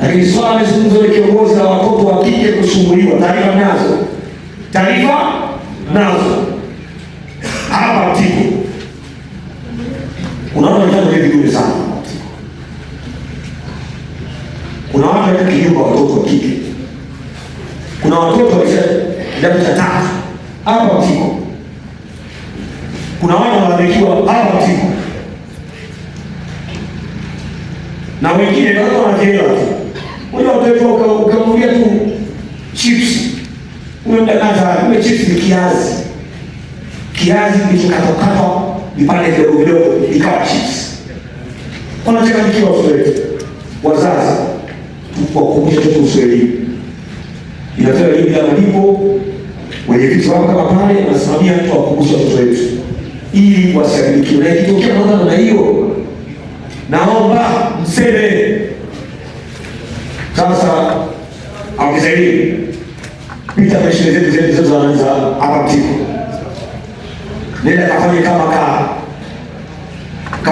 Lakini swala amezungumza ile kiongozi na watoto wa kike kusumbuliwa, taarifa nazo hapa Mtiko. Kuna watu wanataka vizuri sana. Kuna watu wanataka kinyumba watoto wa kike. Kuna watoto wa kidato cha 3 hapa Mtiko. Kuna watu wanabarikiwa hapa Mtiko. Na wengine watu wanajenga tu. Unajua watoto ukamwambia tu chips. Unamdanganya, ile chips ni kiazi. Kiazi kilichokatwa vipande vidogo vidogo ikawa chips. Wanachanganyikiwa watoto wetu. Wazazi tuwakumbushe tu Kiswahili. Inatoa elimu ya malipo, wenye vitu wao kama pale wanasimamia tu wakumbushe watoto wetu. Ili wasiadhibikiwe. Na ikitokea mambo na hiyo, naomba mseme. Sasa akisaidie pita mashine zetu zinazoanza hapa Mtiko. Nenda kafanye kama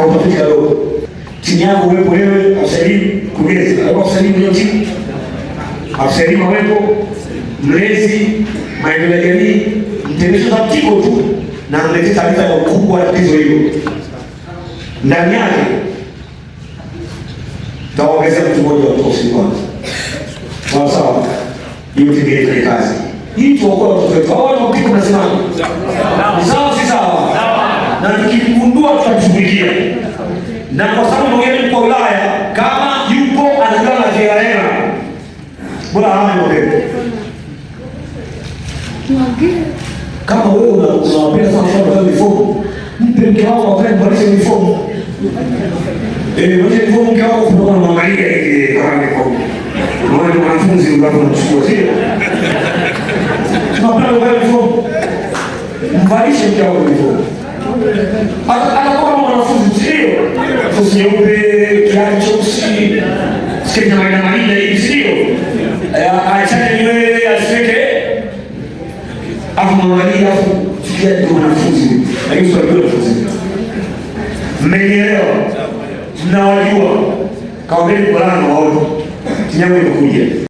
utafiti kidogo. Chini yako uwepo wewe, afsaidie kuongeza. Hapo afsaidie mwenye chini. Afsaidie mawepo, mlezi, maendeleo ya jamii, mtendaji wa Mtiko tu na analeta taarifa ya ukubwa wa tatizo hilo. Ndani yake taongezea mtu mmoja wa tofauti kwanza. Sawa. Hiyo tingine kwenye kazi. Hii tuokoe watoto wetu. Hao watu Mtiko mnasema sawa si sawa? Na tukigundua tutamshughulikia. Na kwa sababu mwingine kwa wilaya kama yupo anagawa na hela. Bora hana mapema. Kama wewe unawapenda sana kwa uniform, mpe mke wako avae uniform. Mmoja uniform mke wako unamwangalia ile kama uniform. Mmoja ni mwanafunzi unachukua sio? Tunapenda uniform. Mvalishe mke wako uniform. Anakuwa mwanafunzi sio? Sio nyeupe, kiatu cheusi, sketi na marinda hivi sio? Aachane nywele asweke. Afu mwangalia afu fikia ndio mwanafunzi. Lakini sio mwanafunzi. Mmenielewa? Mnawajua. Kaongeni kwa lana waone. Tinyango imekuja.